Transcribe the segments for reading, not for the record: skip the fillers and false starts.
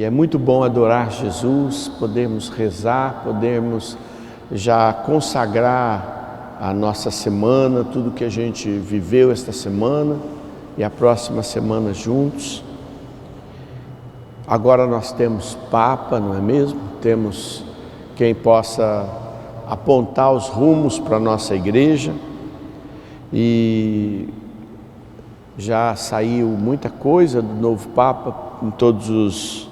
é muito bom adorar Jesus, podermos rezar, podermos já consagrar a nossa semana, tudo que a gente viveu esta semana e a próxima semana juntos. Agora nós temos Papa, não é mesmo? Temos quem possa apontar os rumos para a nossa igreja, e já saiu muita coisa do novo Papa em todos os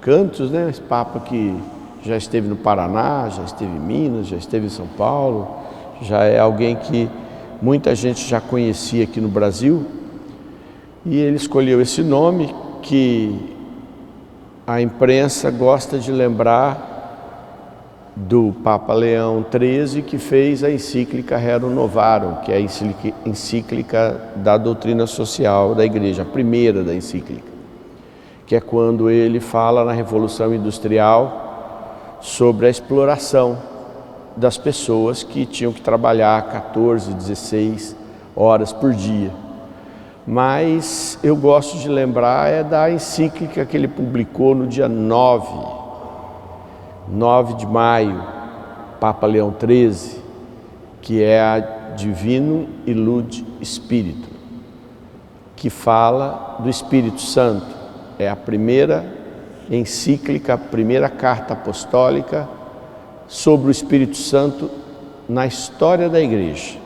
cantos, né? Esse Papa que já esteve no Paraná, já esteve em Minas, já esteve em São Paulo, já é alguém que muita gente já conhecia aqui no Brasil, e ele escolheu esse nome que a imprensa gosta de lembrar do Papa Leão XIII, que fez a encíclica Rerum Novarum, que é a encíclica da doutrina social da igreja, a primeira da encíclica, que é quando ele fala na Revolução Industrial sobre a exploração das pessoas que tinham que trabalhar 14, 16 horas por dia. Mas eu gosto de lembrar da encíclica que ele publicou no dia 9 de maio, Papa Leão XIII, que é a Divino Illud Spiritum, que fala do Espírito Santo. É a primeira encíclica, a primeira carta apostólica sobre o Espírito Santo na história da igreja.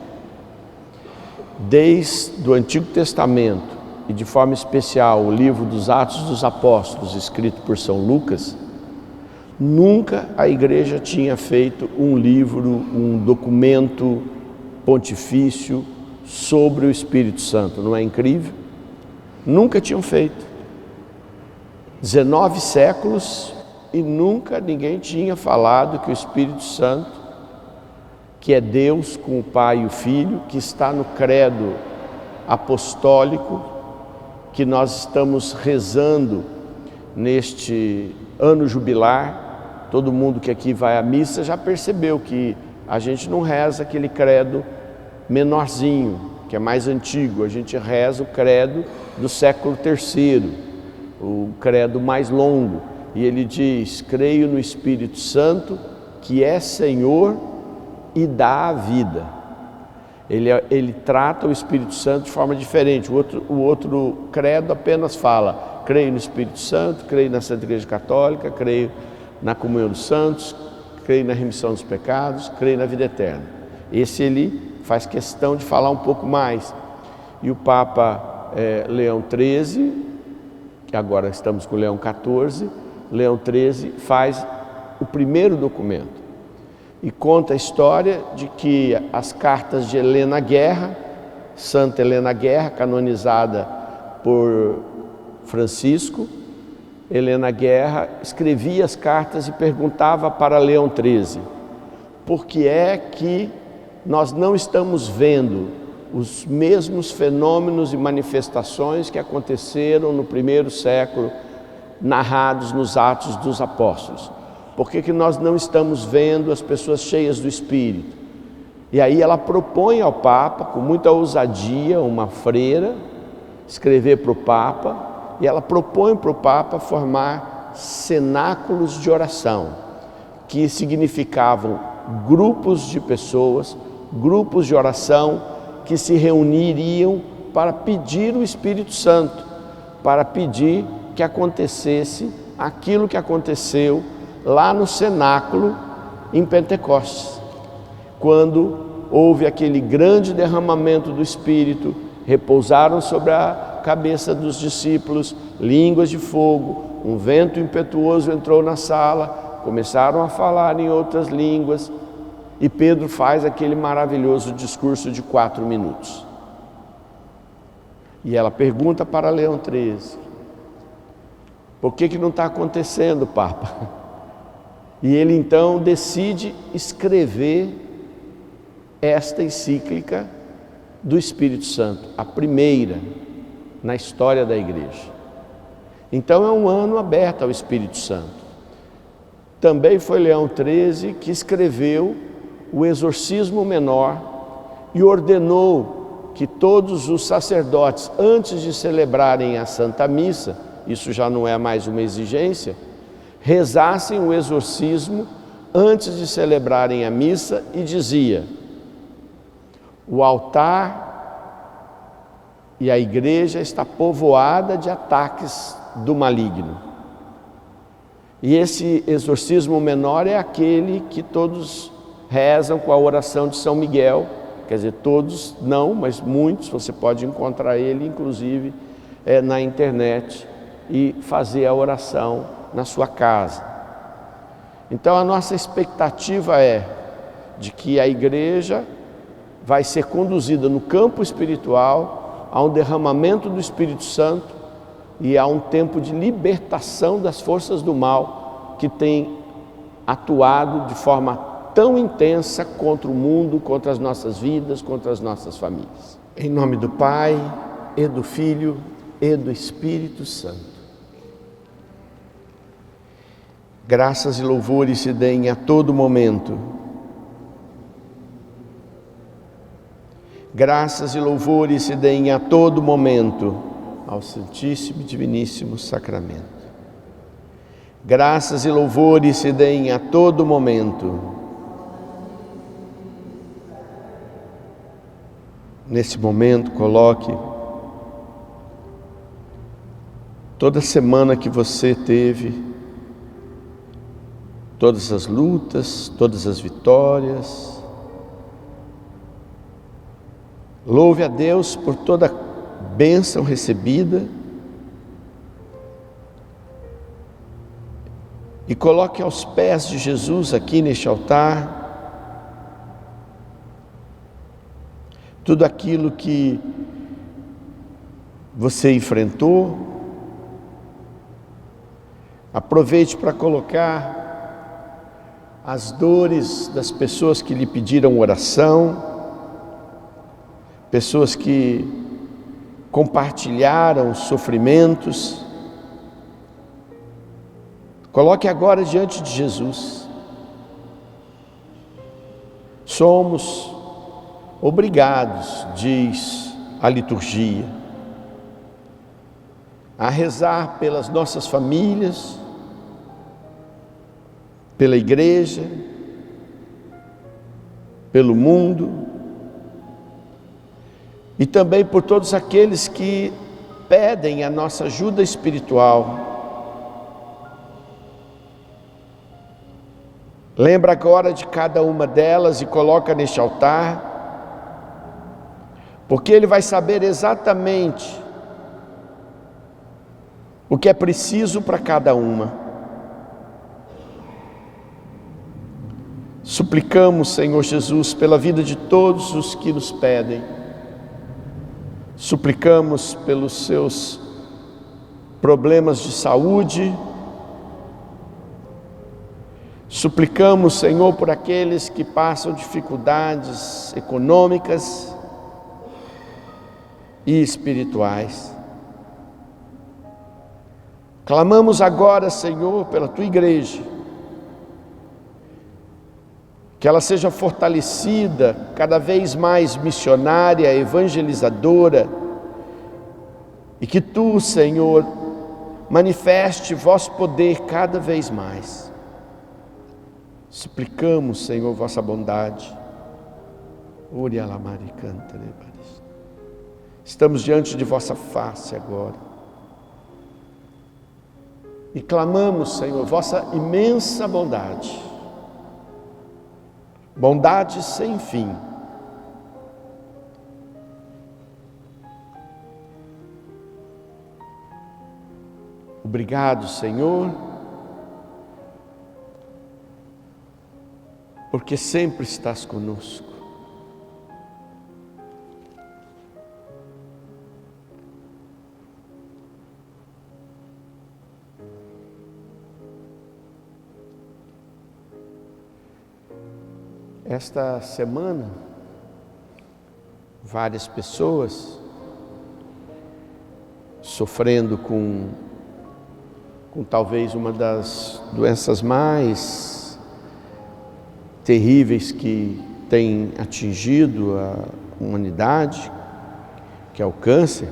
Desde o Antigo Testamento, e de forma especial o livro dos Atos dos Apóstolos, escrito por São Lucas, nunca a igreja tinha feito um livro, um documento pontifício sobre o Espírito Santo. Não é incrível? Nunca tinham feito. 19 séculos e nunca ninguém tinha falado que o Espírito Santo, que é Deus com o Pai e o Filho, que está no credo apostólico, que nós estamos rezando neste ano jubilar. Todo mundo que aqui vai à missa já percebeu que a gente não reza aquele credo menorzinho, que é mais antigo. A gente reza o credo do século III, o credo mais longo. E ele diz: creio no Espírito Santo, que é Senhor e dá a vida. Ele trata o Espírito Santo de forma diferente. O outro credo apenas fala: creio no Espírito Santo, creio na Santa Igreja Católica, creio na comunhão dos santos, creio na remissão dos pecados, creio na vida eterna. Esse ele faz questão de falar um pouco mais. E o Papa Leão XIII, que agora estamos com Leão XIV, Leão XIII faz o primeiro documento e conta a história de que as cartas de Helena Guerra, Santa Helena Guerra, canonizada por Francisco, Helena Guerra escrevia as cartas e perguntava para Leão XIII: por que é que nós não estamos vendo os mesmos fenômenos e manifestações que aconteceram no primeiro século, narrados nos Atos dos Apóstolos? Por que nós não estamos vendo as pessoas cheias do Espírito? E aí ela propõe ao Papa, com muita ousadia, uma freira, escrever para o Papa, e ela propõe para o Papa formar cenáculos de oração, que significavam grupos de pessoas, grupos de oração que se reuniriam para pedir o Espírito Santo, para pedir que acontecesse aquilo que aconteceu lá no cenáculo em Pentecostes, quando houve aquele grande derramamento do Espírito, repousaram sobre a cabeça dos discípulos línguas de fogo, um vento impetuoso entrou na sala, começaram a falar em outras línguas, e Pedro faz aquele maravilhoso discurso de 4 minutos. E ela pergunta para Leão XIII: por que não está acontecendo, Papa? E ele então decide escrever esta encíclica do Espírito Santo, a primeira na história da igreja. Então é um ano aberto ao Espírito Santo. Também foi Leão XIII que escreveu o Exorcismo Menor e ordenou que todos os sacerdotes, antes de celebrarem a Santa Missa, isso já não é mais uma exigência, rezassem o exorcismo antes de celebrarem a missa e dizia: o altar e a igreja está povoada de ataques do maligno. E esse exorcismo menor é aquele que todos rezam com a oração de São Miguel. Quer dizer, todos não, mas muitos, você pode encontrar ele, inclusive, na internet e fazer a oração na sua casa. Então a nossa expectativa é de que a igreja vai ser conduzida no campo espiritual a um derramamento do Espírito Santo e a um tempo de libertação das forças do mal que tem atuado de forma tão intensa contra o mundo, contra as nossas vidas, contra as nossas famílias. Em nome do Pai, e do Filho, e do Espírito Santo. Graças e louvores se deem a todo momento. Graças e louvores se deem a todo momento ao Santíssimo e Diviníssimo Sacramento. Graças e louvores se deem a todo momento. Nesse momento, coloque toda semana que você teve, todas as lutas, todas as vitórias. Louve a Deus por toda bênção recebida e coloque aos pés de Jesus aqui neste altar tudo aquilo que você enfrentou. Aproveite para colocar as dores das pessoas que lhe pediram oração, pessoas que compartilharam os sofrimentos. Coloque agora diante de Jesus. Somos obrigados, diz a liturgia, a rezar pelas nossas famílias, pela igreja, pelo mundo e também por todos aqueles que pedem a nossa ajuda espiritual. Lembra agora de cada uma delas e coloca neste altar, porque Ele vai saber exatamente o que é preciso para cada uma. Suplicamos, Senhor Jesus, pela vida de todos os que nos pedem. Suplicamos pelos seus problemas de saúde. Suplicamos, Senhor, por aqueles que passam dificuldades econômicas e espirituais. Clamamos agora, Senhor, pela Tua igreja, que ela seja fortalecida, cada vez mais missionária, evangelizadora, e que Tu, Senhor, manifeste vosso poder cada vez mais. Suplicamos, Senhor, vossa bondade. Estamos diante de vossa face agora. E clamamos, Senhor, vossa imensa bondade. Bondade sem fim. Obrigado, Senhor, porque sempre estás conosco. Esta semana, várias pessoas sofrendo com talvez uma das doenças mais terríveis que tem atingido a humanidade, que é o câncer,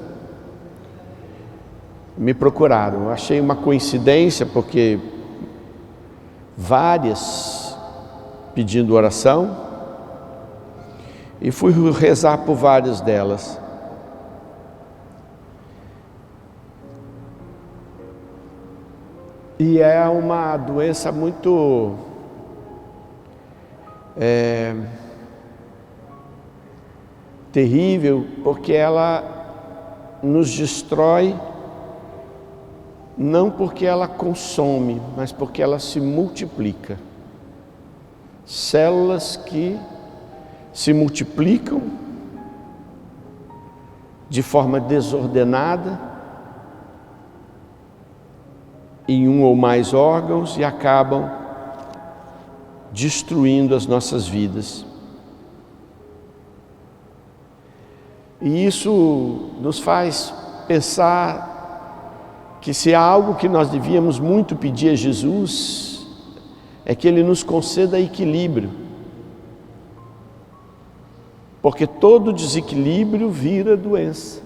me procuraram. Eu achei uma coincidência, porque várias pedindo oração, e fui rezar por várias delas. E é uma doença muito terrível, porque ela nos destrói, não porque ela consome, mas porque ela se multiplica. Células que se multiplicam de forma desordenada em um ou mais órgãos e acabam destruindo as nossas vidas. E isso nos faz pensar que se há algo que nós devíamos muito pedir a Jesus, é que Ele nos conceda equilíbrio. Porque todo desequilíbrio vira doença.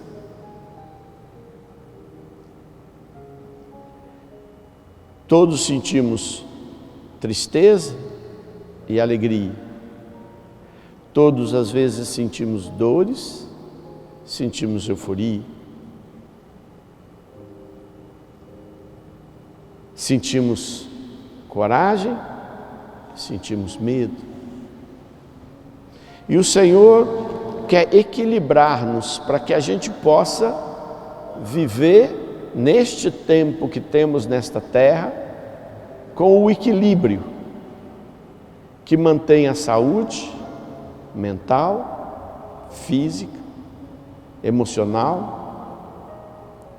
Todos sentimos tristeza e alegria. Todos às vezes sentimos dores, sentimos euforia. Sentimos coragem, sentimos medo. E o Senhor quer equilibrar-nos para que a gente possa viver neste tempo que temos nesta terra com o equilíbrio que mantém a saúde mental, física, emocional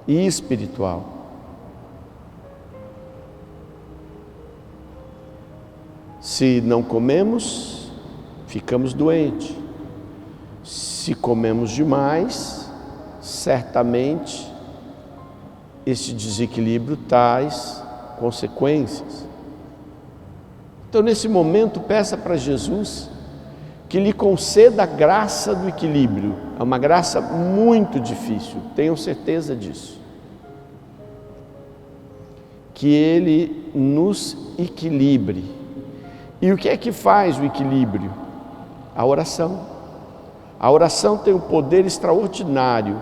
e espiritual. Se não comemos, ficamos doentes. Se comemos demais, certamente esse desequilíbrio traz consequências. Então, nesse momento, peça para Jesus que lhe conceda a graça do equilíbrio. É uma graça muito difícil, tenham certeza disso. Que Ele nos equilibre. E o que é que faz o equilíbrio? A oração. A oração tem um poder extraordinário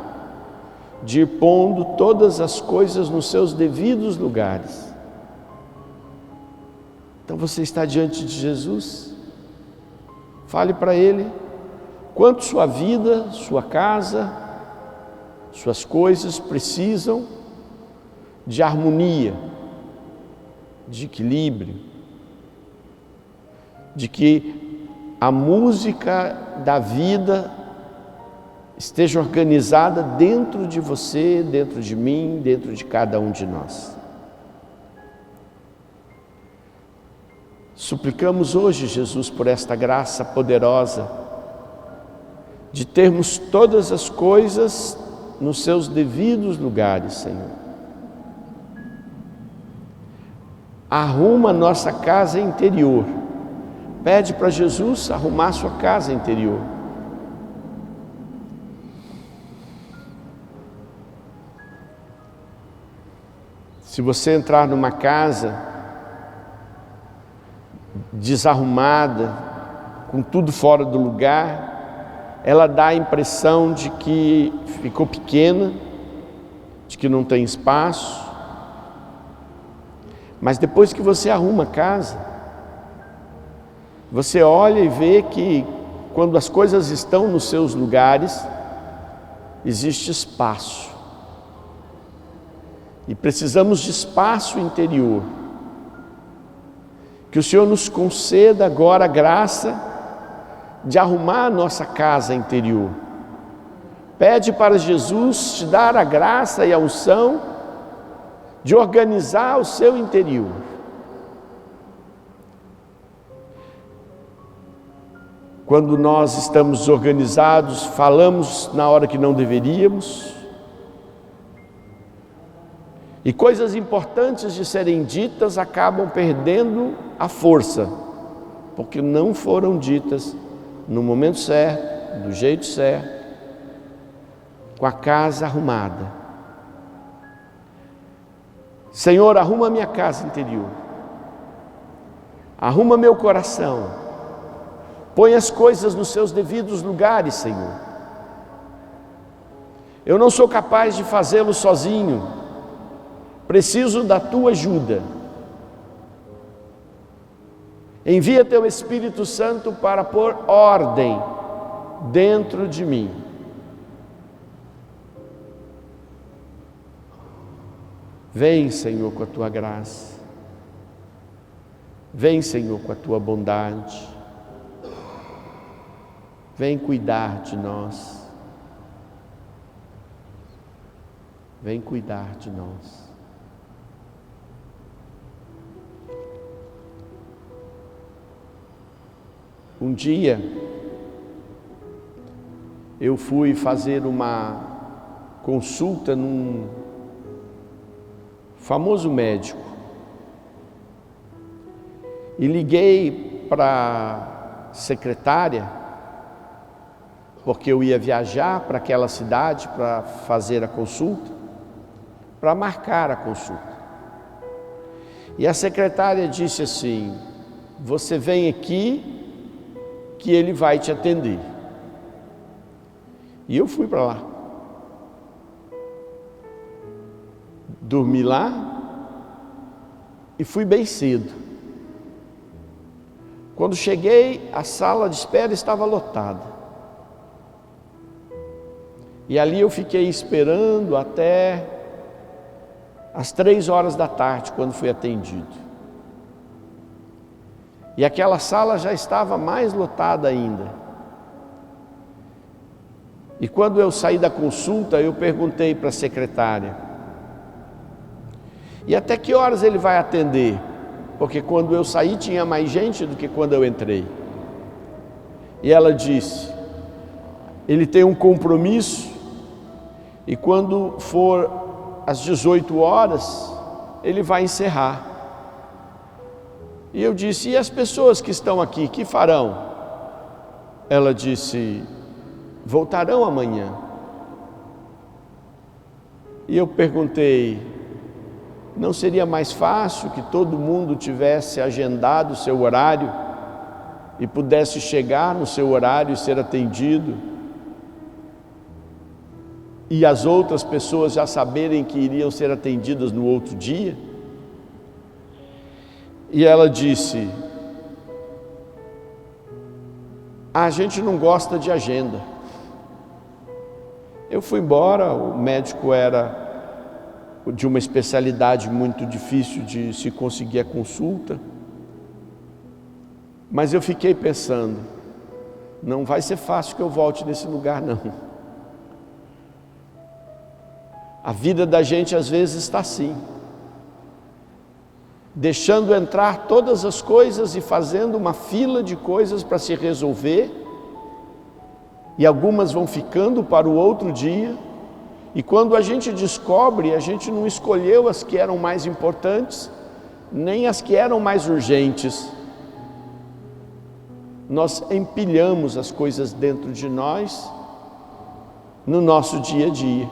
de ir pondo todas as coisas nos seus devidos lugares. Então você está diante de Jesus, fale para Ele quanto sua vida, sua casa, suas coisas precisam de harmonia, de equilíbrio, de que a música da vida esteja organizada dentro de você, dentro de mim, dentro de cada um de nós. Suplicamos hoje, Jesus, por esta graça poderosa de termos todas as coisas nos seus devidos lugares, Senhor. Arruma a nossa casa interior. Pede para Jesus arrumar a sua casa interior. Se você entrar numa casa desarrumada, com tudo fora do lugar, ela dá a impressão de que ficou pequena, de que não tem espaço. Mas depois que você arruma a casa, você olha e vê que quando as coisas estão nos seus lugares, existe espaço. E precisamos de espaço interior. Que o Senhor nos conceda agora a graça de arrumar a nossa casa interior. Pede para Jesus te dar a graça e a unção de organizar o seu interior. Quando nós estamos desorganizados, falamos na hora que não deveríamos. E coisas importantes de serem ditas acabam perdendo a força, porque não foram ditas no momento certo, do jeito certo, com a casa arrumada. Senhor, arruma a minha casa interior. Arruma meu coração. Põe as coisas nos seus devidos lugares, Senhor. Eu não sou capaz de fazê-lo sozinho. Preciso da tua ajuda. Envia teu Espírito Santo para pôr ordem dentro de mim. Vem, Senhor, com a tua graça. Vem, Senhor, com a tua bondade. Vem cuidar de nós. Vem cuidar de nós. Um dia, eu fui fazer uma consulta num famoso médico e liguei para a secretária, porque eu ia viajar para aquela cidade para fazer a consulta, para marcar a consulta. E a secretária disse assim: você vem aqui que ele vai te atender. E eu fui para lá. Dormi lá e fui bem cedo. Quando cheguei, a sala de espera estava lotada. E ali eu fiquei esperando até às 3 horas da tarde, quando fui atendido. E aquela sala já estava mais lotada ainda. E quando eu saí da consulta, eu perguntei para a secretária: e até que horas ele vai atender? Porque quando eu saí tinha mais gente do que quando eu entrei. E ela disse: ele tem um compromisso e quando for às 18 horas, ele vai encerrar. E eu disse: e as pessoas que estão aqui, que farão? Ela disse: voltarão amanhã. E eu perguntei: não seria mais fácil que todo mundo tivesse agendado o seu horário e pudesse chegar no seu horário e ser atendido? E as outras pessoas já saberem que iriam ser atendidas no outro dia? E ela disse: a gente não gosta de agenda. Eu fui embora. O médico era de uma especialidade muito difícil de se conseguir a consulta. Mas eu fiquei pensando: não vai ser fácil que eu volte nesse lugar, não. A vida da gente às vezes está assim, deixando entrar todas as coisas e fazendo uma fila de coisas para se resolver, e algumas vão ficando para o outro dia, e quando a gente descobre, a gente não escolheu as que eram mais importantes, nem as que eram mais urgentes. Nós empilhamos as coisas dentro de nós, no nosso dia a dia.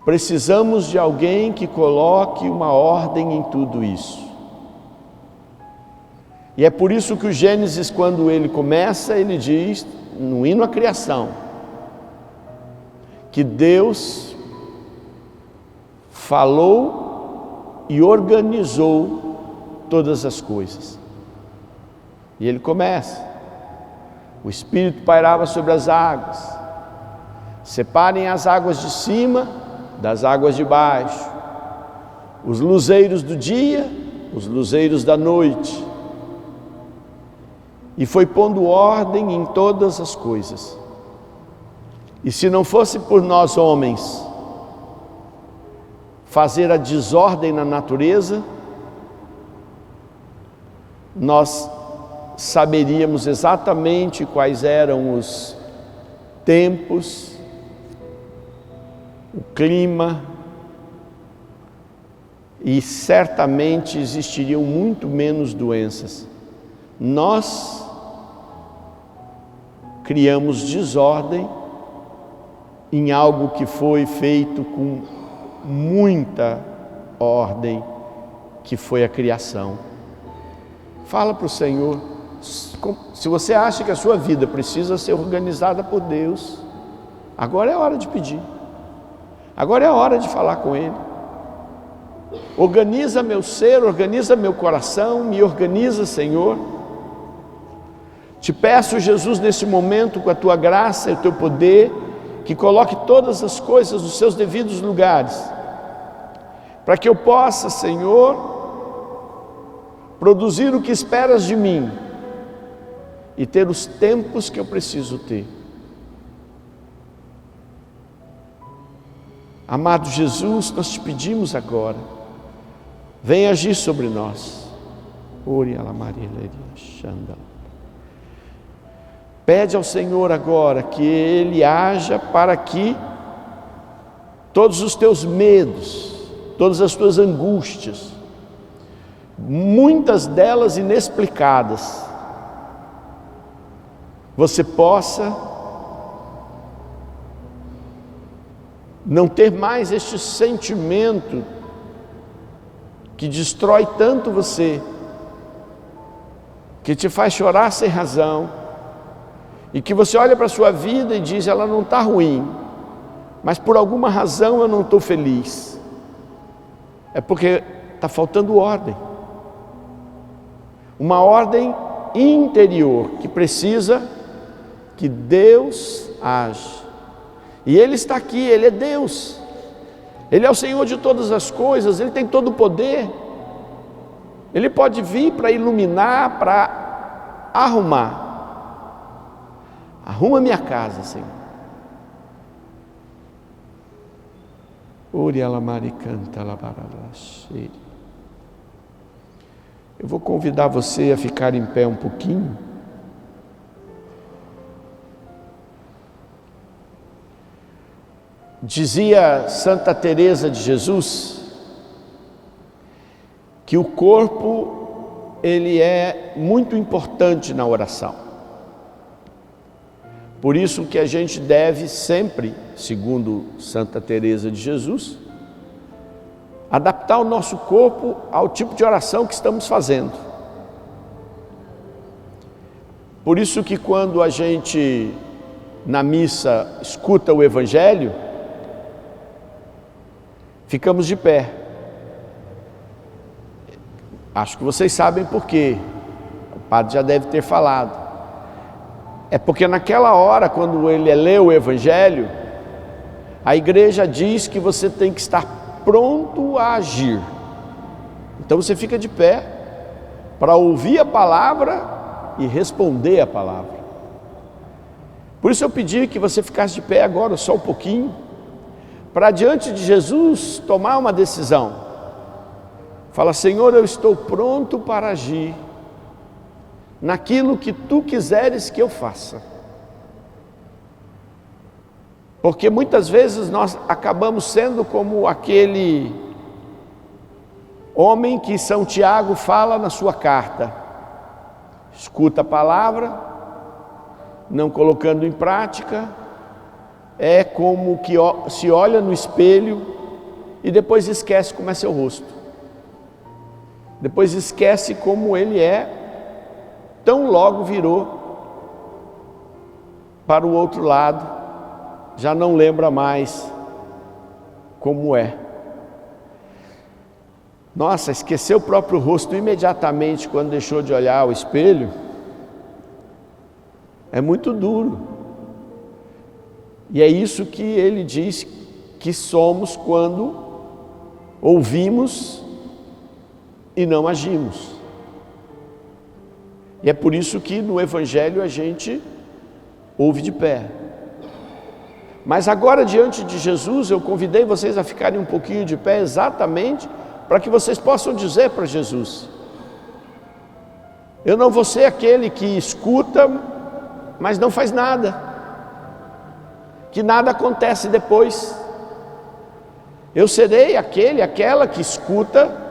Precisamos de alguém que coloque uma ordem em tudo isso. E é por isso que o Gênesis, quando ele começa, ele diz, no hino à criação, que Deus falou e organizou todas as coisas. E ele começa: o Espírito pairava sobre as águas, separem as águas de cima das águas de baixo, os luzeiros do dia, os luzeiros da noite. E foi pondo ordem em todas as coisas. E se não fosse por nós homens fazer a desordem na natureza, nós saberíamos exatamente quais eram os tempos, o clima, e certamente existiriam muito menos doenças. Nós criamos desordem em algo que foi feito com muita ordem, que foi a criação. Fala para o Senhor. Se você acha que a sua vida precisa ser organizada por Deus, agora é a hora de pedir. Agora é a hora de falar com Ele. Organiza meu ser, organiza meu coração, me organiza, Senhor. Te peço, Jesus, nesse momento, com a Tua graça e o Teu poder, que coloque todas as coisas nos seus devidos lugares, para que eu possa, Senhor, produzir o que esperas de mim e ter os tempos que eu preciso ter. Amado Jesus, nós te pedimos agora, vem agir sobre nós. Pede ao Senhor agora que Ele haja para que todos os teus medos, todas as tuas angústias, muitas delas inexplicadas, você possa não ter mais este sentimento que destrói tanto você, que te faz chorar sem razão, e que você olha para a sua vida e diz, ela não está ruim, mas por alguma razão eu não estou feliz. É porque está faltando ordem. Uma ordem interior que precisa que Deus age. E Ele está aqui, Ele é Deus. Ele é o Senhor de todas as coisas, Ele tem todo o poder. Ele pode vir para iluminar, para arrumar. Arruma minha casa, Senhor. Eu vou convidar você a ficar em pé um pouquinho. Dizia Santa Teresa de Jesus que o corpo ele é muito importante na oração. Por isso que a gente deve sempre, segundo Santa Teresa de Jesus, adaptar o nosso corpo ao tipo de oração que estamos fazendo. Por isso que quando a gente na missa escuta o Evangelho, ficamos de pé. Acho que vocês sabem por quê. O padre já deve ter falado. É porque naquela hora, quando ele lê o Evangelho, a igreja diz que você tem que estar pronto a agir. Então você fica de pé para ouvir a palavra e responder a palavra. Por isso eu pedi que você ficasse de pé agora só um pouquinho, para diante de Jesus tomar uma decisão. Fala, Senhor, eu estou pronto para agir naquilo que Tu quiseres que eu faça. Porque muitas vezes nós acabamos sendo como aquele homem que São Tiago fala na sua carta. Escuta a palavra, não colocando em prática, é como que se olha no espelho e depois esquece como é seu rosto. Depois esquece como ele é, tão logo virou para o outro lado, já não lembra mais como é. Nossa, esqueceu o próprio rosto imediatamente quando deixou de olhar ao espelho, é muito duro. E é isso que ele diz que somos quando ouvimos e não agimos. E é por isso que no Evangelho a gente ouve de pé. Mas agora, diante de Jesus, eu convidei vocês a ficarem um pouquinho de pé, exatamente para que vocês possam dizer para Jesus: eu não vou ser aquele que escuta, mas não faz nada, que nada acontece depois. Eu serei aquela que escuta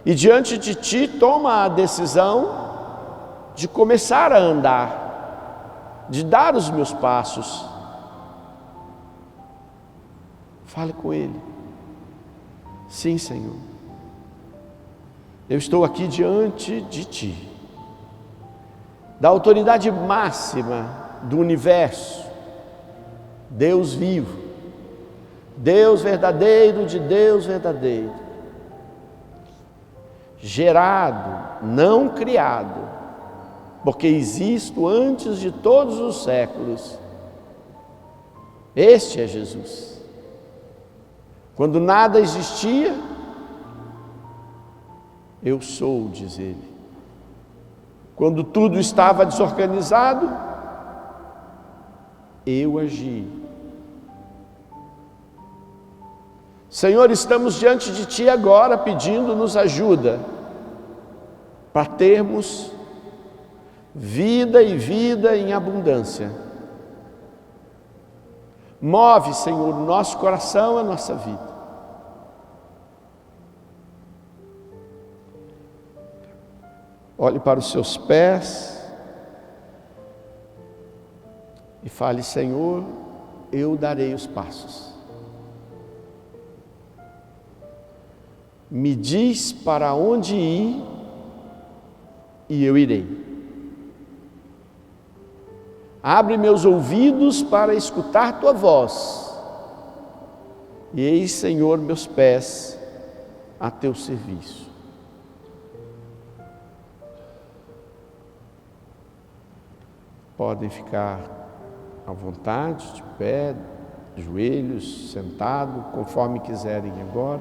e diante de Ti toma a decisão de começar a andar, de dar os meus passos. Fale com Ele. Sim, Senhor. Eu estou aqui diante de Ti, da autoridade máxima do universo, Deus vivo, Deus verdadeiro de Deus verdadeiro, gerado, não criado, porque existo antes de todos os séculos. Este é Jesus. Quando nada existia, eu sou, diz ele. Quando tudo estava desorganizado, eu agi. Senhor, estamos diante de Ti agora pedindo-nos ajuda para termos vida e vida em abundância. Move, Senhor, o nosso coração, a nossa vida. Olhe para os seus pés e fale: Senhor, eu darei os passos. Me diz para onde ir e eu irei. Abre meus ouvidos para escutar Tua voz. E eis, Senhor, meus pés a Teu serviço. Podem ficar à vontade, de pé, joelhos, sentado, conforme quiserem agora.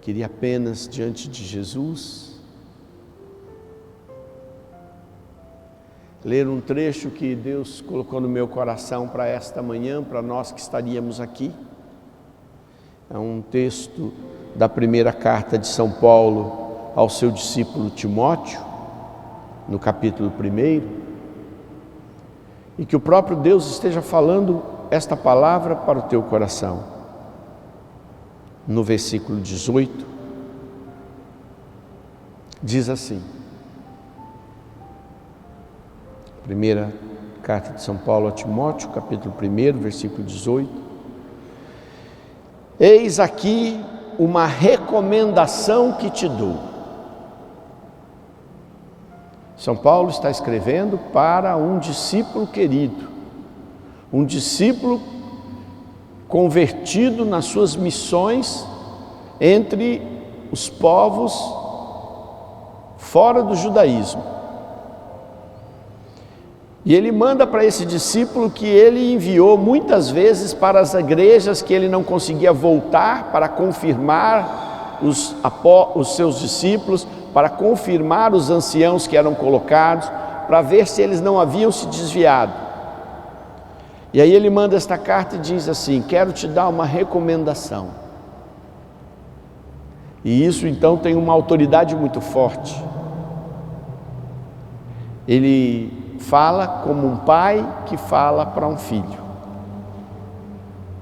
Queria apenas, diante de Jesus, ler um trecho que Deus colocou no meu coração para esta manhã, para nós que estaríamos aqui. É um texto da primeira carta de São Paulo ao seu discípulo Timóteo, no capítulo 1, e que o próprio Deus esteja falando esta palavra para o teu coração. No versículo 18, diz assim, primeira carta de São Paulo a Timóteo, capítulo 1, versículo 18: Eis aqui uma recomendação que te dou. São Paulo está escrevendo para um discípulo querido, um discípulo convertido nas suas missões entre os povos fora do judaísmo. E ele manda para esse discípulo que ele enviou muitas vezes para as igrejas que ele não conseguia voltar para confirmar os seus discípulos, para confirmar os anciãos que eram colocados, para ver se eles não haviam se desviado. E aí ele manda esta carta e diz assim: quero te dar uma recomendação. E isso então tem uma autoridade muito forte. Ele fala como um pai que fala para um filho.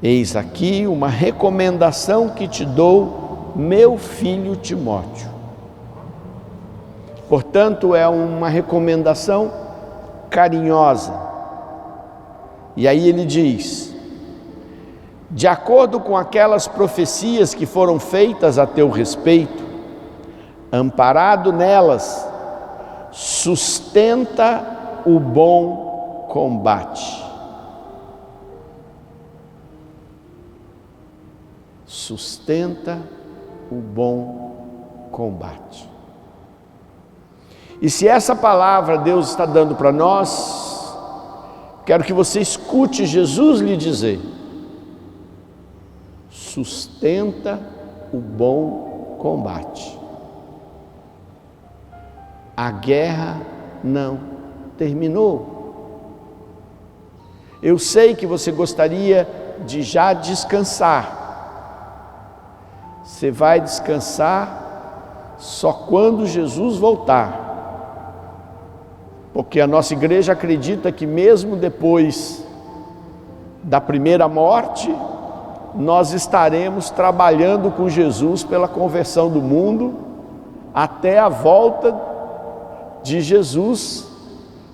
Eis aqui uma recomendação que te dou, meu filho Timóteo. Portanto, é uma recomendação carinhosa. E aí ele diz: de acordo com aquelas profecias que foram feitas a teu respeito, amparado nelas, sustenta o bom combate. Sustenta o bom combate. E se essa palavra Deus está dando para nós, quero que você escute Jesus lhe dizer: sustenta o bom combate. A guerra não terminou. Eu sei que você gostaria de já descansar. Você vai descansar só quando Jesus voltar. Porque a nossa igreja acredita que mesmo depois da primeira morte, nós estaremos trabalhando com Jesus pela conversão do mundo até a volta de Jesus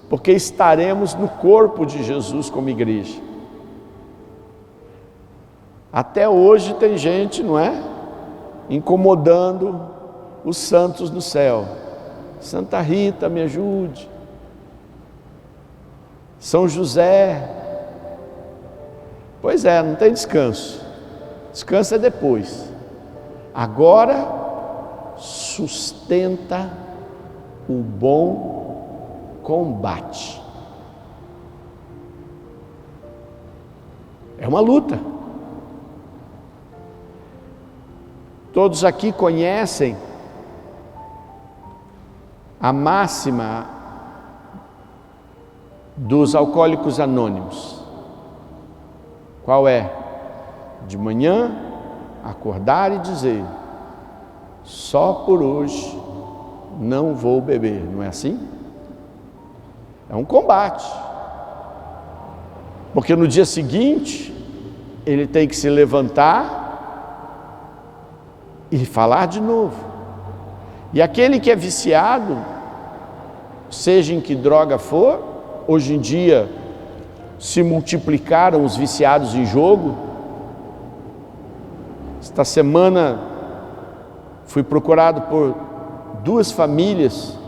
porque estaremos no corpo de Jesus como igreja. Até hoje tem gente, não é? Incomodando os santos do céu. Santa Rita, me ajude. São José. Pois é, não tem descanso. Descanso é depois. Agora, sustenta o bom combate. É uma luta. Todos aqui conhecem a máxima dos alcoólicos anônimos. Qual é? De manhã, acordar e dizer: só por hoje não vou beber. Não é assim? É um combate. Porque no dia seguinte, ele tem que se levantar e falar de novo. E aquele que é viciado, seja em que droga for, hoje em dia se multiplicaram os viciados em jogo. Esta semana fui procurado por 2 famílias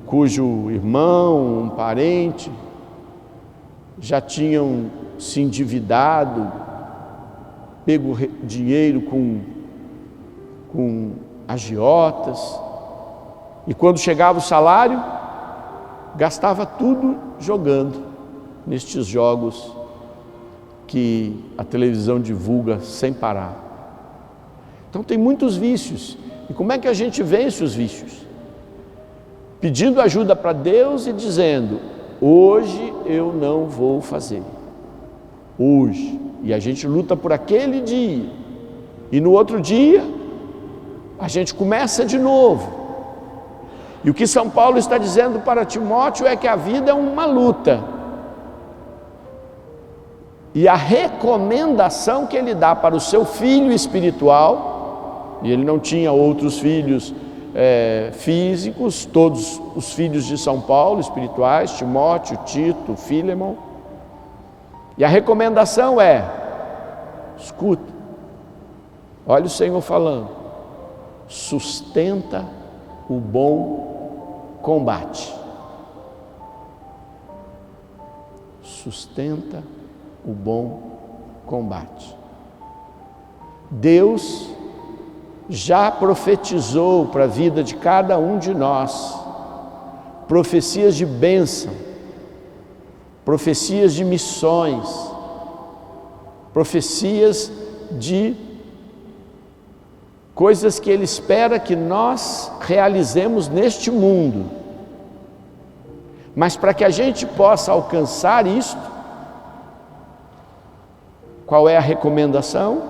cujo irmão, um parente, já tinham se endividado, pego dinheiro com agiotas, e quando chegava o salário, gastava tudo jogando nestes jogos que a televisão divulga sem parar. Então tem muitos vícios. E como é que a gente vence os vícios? Pedindo ajuda para Deus e dizendo: hoje eu não vou fazer. Hoje. E a gente luta por aquele dia. E no outro dia, a gente começa de novo. E o que São Paulo está dizendo para Timóteo é que a vida é uma luta. E a recomendação que ele dá para o seu filho espiritual, e ele não tinha outros filhos físicos, todos os filhos de São Paulo espirituais, Timóteo, Tito, Filemon, e a recomendação é: escuta, olha o Senhor falando, sustenta o bom combate. Sustenta o bom combate. Deus já profetizou para a vida de cada um de nós profecias de bênção, profecias de missões, profecias de coisas que Ele espera que nós realizemos neste mundo. Mas para que a gente possa alcançar isto, qual é a recomendação?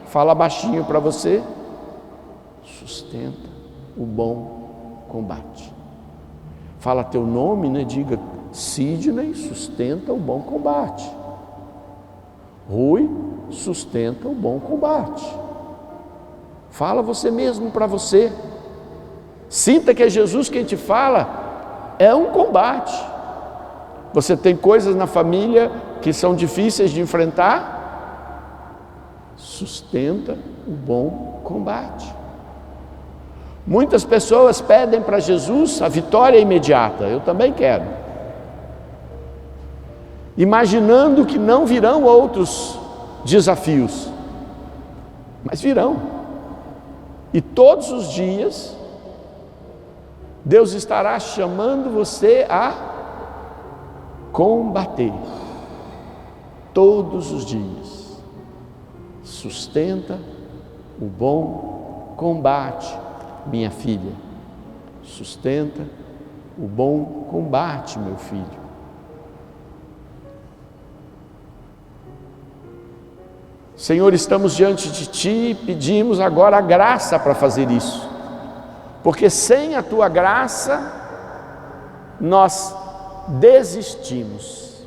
Fala baixinho para você: sustenta o bom combate. Fala teu nome, né? Diga: Sidney sustenta o bom combate. Rui sustenta o bom combate. Fala você mesmo para você. Sinta que é Jesus quem te fala. É um combate. Você tem coisas na família que são difíceis de enfrentar? Sustenta o bom combate. Muitas pessoas pedem para Jesus a vitória imediata. Eu também quero. Imaginando que não virão outros desafios. Mas virão. E todos os dias, Deus estará chamando você a combater. Todos os dias. Sustenta o bom combate, minha filha. Sustenta o bom combate, meu filho. Senhor, estamos diante de Ti e pedimos agora a graça para fazer isso. Porque sem a Tua graça, nós desistimos,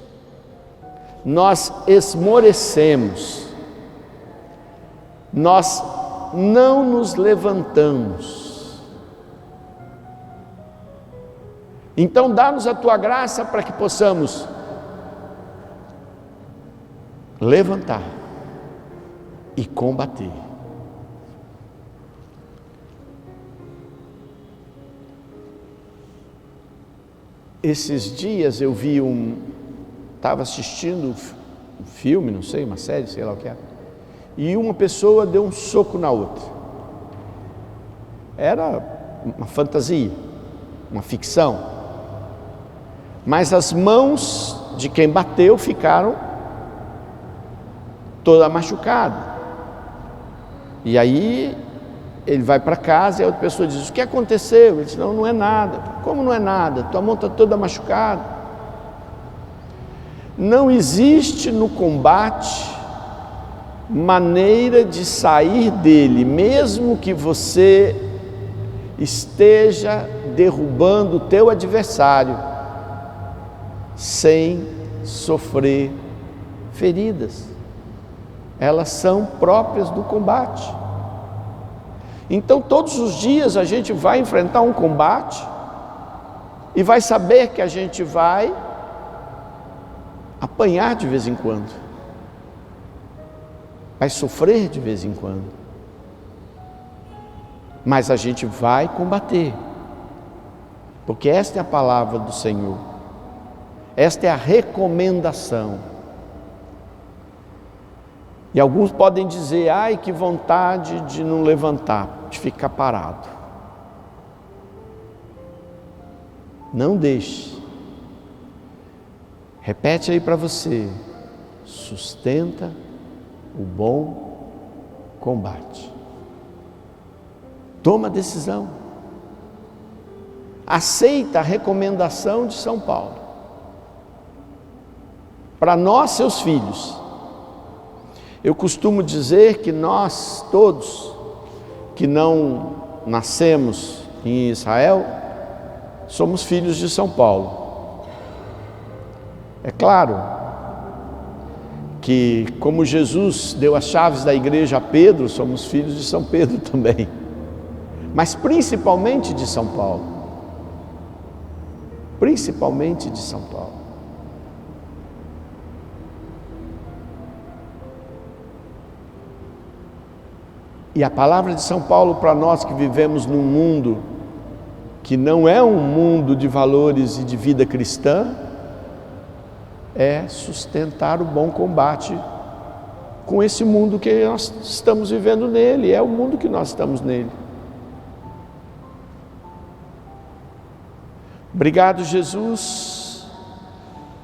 nós esmorecemos, nós não nos levantamos. Então dá-nos a tua graça para que possamos levantar e combater. Esses dias eu vi estava assistindo um filme, não sei, uma série, sei lá o que era, e uma pessoa deu um soco na outra. Era uma fantasia, uma ficção, mas as mãos de quem bateu ficaram toda machucada. E aí ele vai para casa e a outra pessoa diz: o que aconteceu? Ele diz: não, não é nada. Como não é nada? Tua mão está toda machucada. Não existe no combate maneira de sair dele, mesmo que você esteja derrubando o teu adversário, sem sofrer feridas. Elas são próprias do combate. Então todos os dias a gente vai enfrentar um combate e vai saber que a gente vai apanhar de vez em quando, vai sofrer de vez em quando, mas a gente vai combater, porque esta é a palavra do Senhor, esta é a recomendação. E alguns podem dizer: ai, que vontade de não levantar, de ficar parado. Não deixe. Repete aí para você: sustenta o bom combate. Toma decisão. Aceita a recomendação de São Paulo. Para nós, seus filhos. Eu costumo dizer que nós todos que não nascemos em Israel somos filhos de São Paulo. É claro que, como Jesus deu as chaves da igreja a Pedro, somos filhos de São Pedro também, mas principalmente de São Paulo. Principalmente de São Paulo. E a palavra de São Paulo para nós que vivemos num mundo que não é um mundo de valores e de vida cristã, é sustentar o bom combate com esse mundo que nós estamos vivendo nele, é o mundo que nós estamos nele. Obrigado, Jesus,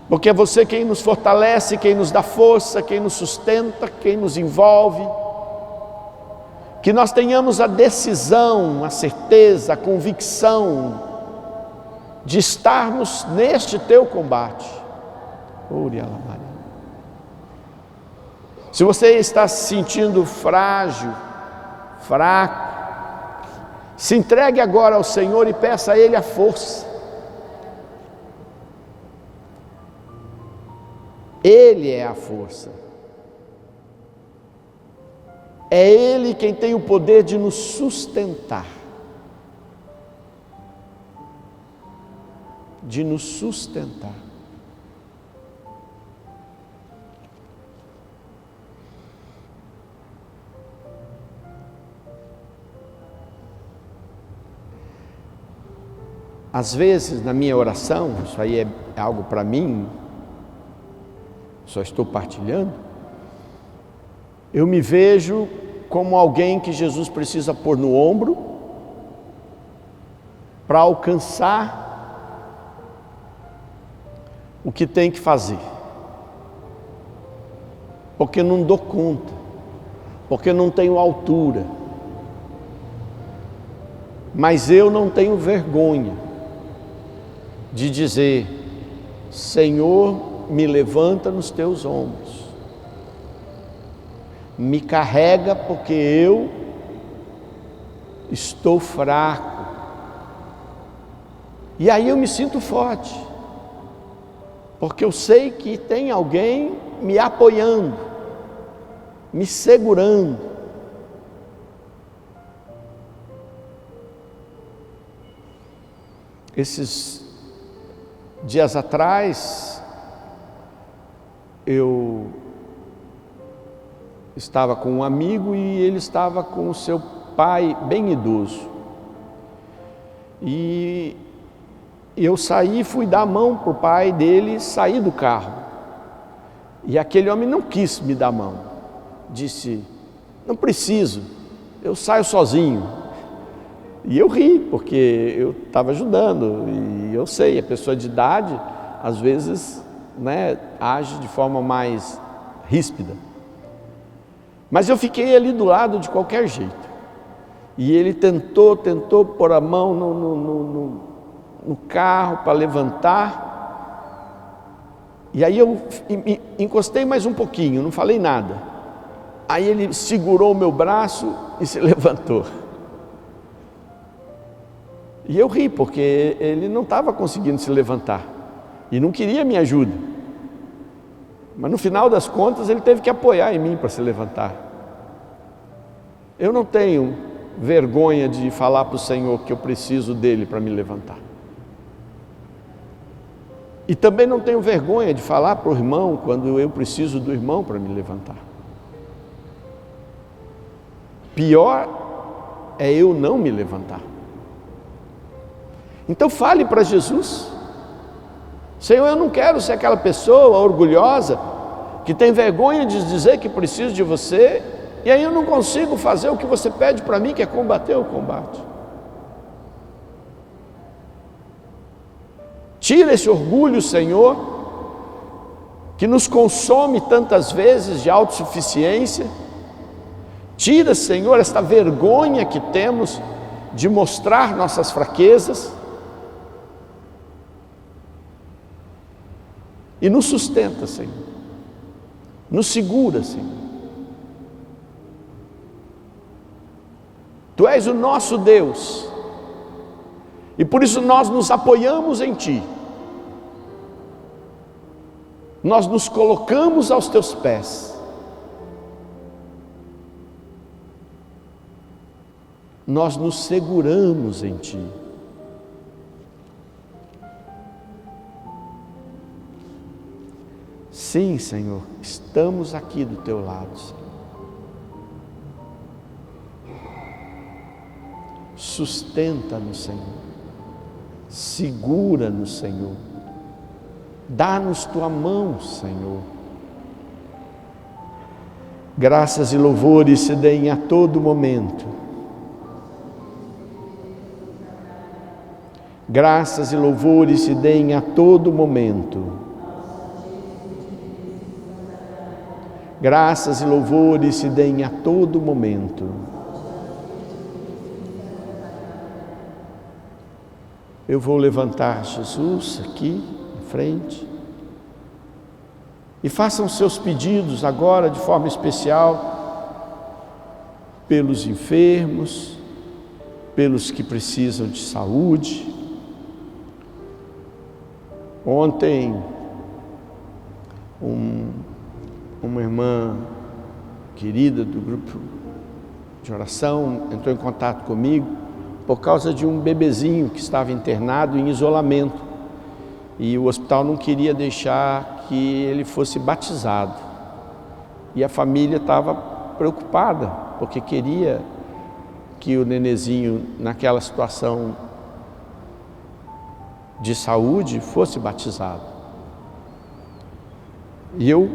porque é você quem nos fortalece, quem nos dá força, quem nos sustenta, quem nos envolve. Que nós tenhamos a decisão, a certeza, a convicção de estarmos neste teu combate. Se você está se sentindo frágil, fraco, se entregue agora ao Senhor e peça a Ele a força. Ele é a força. É Ele quem tem o poder de nos sustentar. De nos sustentar. Às vezes, na minha oração, isso aí é algo para mim, só estou partilhando, eu me vejo como alguém que Jesus precisa pôr no ombro para alcançar o que tem que fazer, porque não dou conta, porque não tenho altura, mas eu não tenho vergonha de dizer: Senhor, me levanta nos teus ombros, me carrega porque eu estou fraco. E aí eu me sinto forte, porque eu sei que tem alguém me apoiando, me segurando. Esses Dias atrás, eu estava com um amigo e ele estava com o seu pai bem idoso. E eu saí, fui dar a mão para o pai dele, saí do carro. E aquele homem não quis me dar a mão. Disse, não preciso, eu saio sozinho. E eu ri, porque eu estava ajudando. E eu sei, a pessoa de idade, às vezes, age de forma mais ríspida. Mas eu fiquei ali do lado de qualquer jeito. E ele tentou pôr a mão no carro para levantar. E aí eu encostei mais um pouquinho, não falei nada. Aí ele segurou o meu braço e se levantou. E eu ri, porque ele não estava conseguindo se levantar. E não queria minha ajuda. Mas no final das contas ele teve que apoiar em mim para se levantar. Eu não tenho vergonha de falar para o Senhor que eu preciso dele para me levantar. E também não tenho vergonha de falar para o irmão quando eu preciso do irmão para me levantar. Pior é eu não me levantar. Então fale para Jesus. Senhor, eu não quero ser aquela pessoa orgulhosa que tem vergonha de dizer que preciso de você e aí eu não consigo fazer o que você pede para mim, que é combater o combate. Tira esse orgulho, Senhor, que nos consome tantas vezes de autossuficiência. Tira, Senhor, esta vergonha que temos de mostrar nossas fraquezas. E nos sustenta, Senhor. Nos segura, Senhor. Tu és o nosso Deus. E por isso nós nos apoiamos em Ti. Nós nos colocamos aos Teus pés. Nós nos seguramos em Ti. Sim, Senhor, estamos aqui do Teu lado, Senhor. Sustenta-nos, Senhor. Segura-nos, Senhor. Dá-nos Tua mão, Senhor. Graças e louvores se deem a todo momento. Graças e louvores se deem a todo momento. Graças e louvores se deem a todo momento. Eu vou levantar Jesus aqui na frente. E façam seus pedidos agora de forma especial pelos enfermos, pelos que precisam de saúde. Ontem, uma irmã querida do grupo de oração entrou em contato comigo por causa de um bebezinho que estava internado em isolamento e o hospital não queria deixar que ele fosse batizado e a família estava preocupada porque queria que o nenezinho naquela situação de saúde fosse batizado. E eu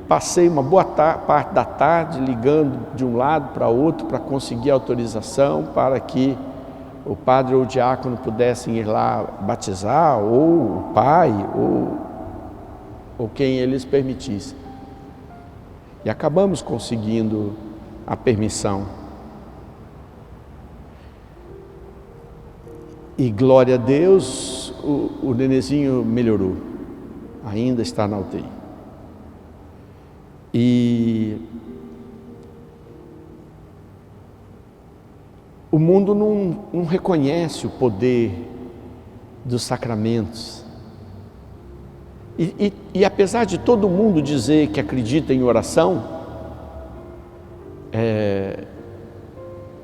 passei uma boa parte da tarde ligando de um lado para outro para conseguir autorização para que o padre ou o diácono pudessem ir lá batizar, ou o pai, ou quem eles permitissem. E acabamos conseguindo a permissão. E glória a Deus, o nenezinho melhorou, ainda está na UTI. E o mundo não reconhece o poder dos sacramentos. E apesar de todo mundo dizer que acredita em oração,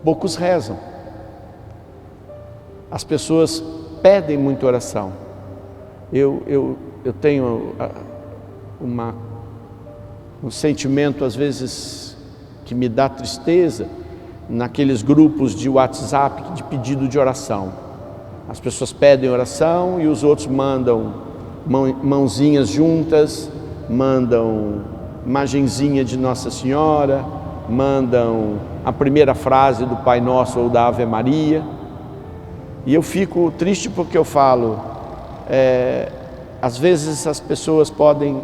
poucos rezam. As pessoas pedem muita oração, Eu tenho um sentimento, às vezes, que me dá tristeza, naqueles grupos de WhatsApp de pedido de oração. As pessoas pedem oração e os outros mandam mãozinhas juntas, mandam imagenzinha de Nossa Senhora, mandam a primeira frase do Pai Nosso ou da Ave Maria. E eu fico triste porque eu falo, às vezes as pessoas podem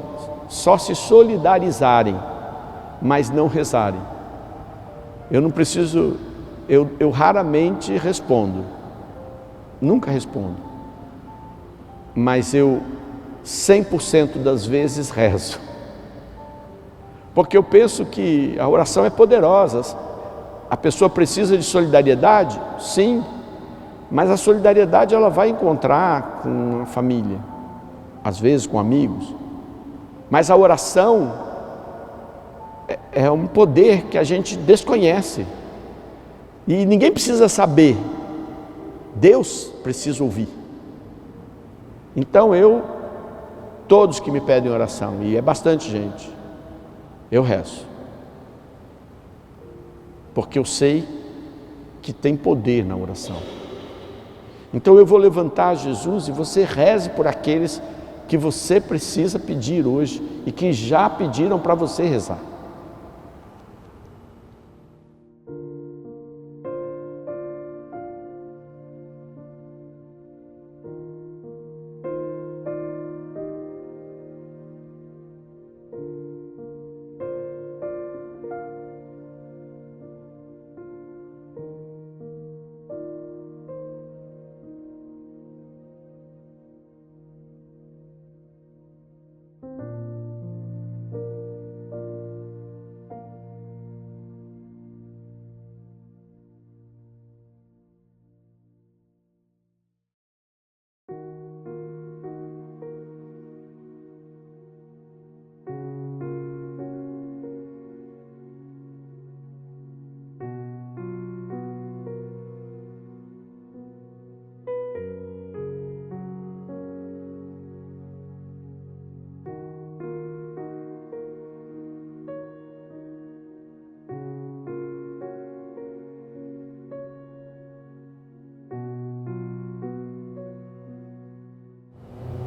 só se solidarizarem, mas não rezarem. Eu não preciso, eu raramente respondo, nunca respondo, mas eu 100% das vezes rezo, porque eu penso que a oração é poderosa. A pessoa precisa de solidariedade? Sim, mas a solidariedade ela vai encontrar com a família, às vezes com amigos, mas a oração é um poder que a gente desconhece e ninguém precisa saber, Deus precisa ouvir. Então todos que me pedem oração, e é bastante gente, eu rezo, porque eu sei que tem poder na oração. Então eu vou levantar Jesus e você reze por aqueles que você precisa pedir hoje e que já pediram para você rezar.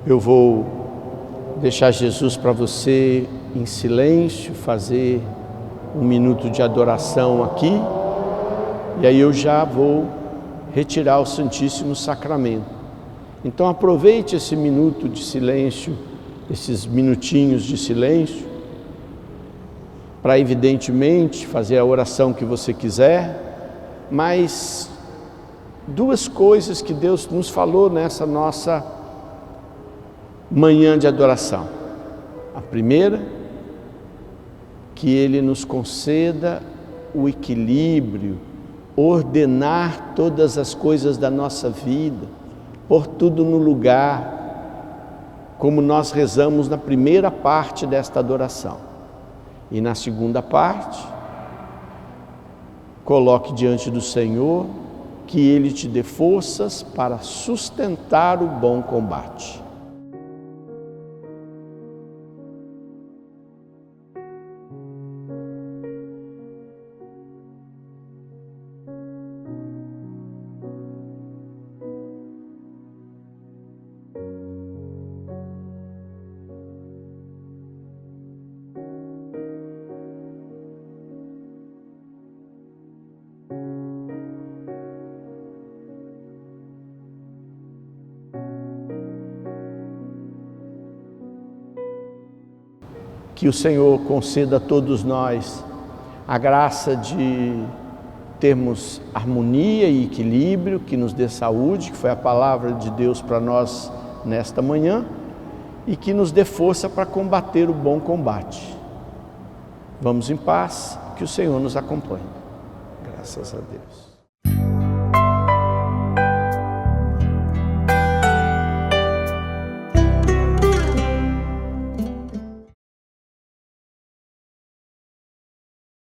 Eu vou deixar Jesus para você em silêncio, fazer um minuto de adoração aqui, e aí eu já vou retirar o Santíssimo Sacramento. Então aproveite esse minuto de silêncio, esses minutinhos de silêncio, para evidentemente fazer a oração que você quiser, mas duas coisas que Deus nos falou nessa nossa manhã de adoração. A primeira, que Ele nos conceda o equilíbrio, ordenar todas as coisas da nossa vida, pôr tudo no lugar, como nós rezamos na primeira parte desta adoração. E na segunda parte, coloque diante do Senhor que Ele te dê forças para sustentar o bom combate. Que o Senhor conceda a todos nós a graça de termos harmonia e equilíbrio, que nos dê saúde, que foi a palavra de Deus para nós nesta manhã, e que nos dê força para combater o bom combate. Vamos em paz, que o Senhor nos acompanhe. Graças a Deus.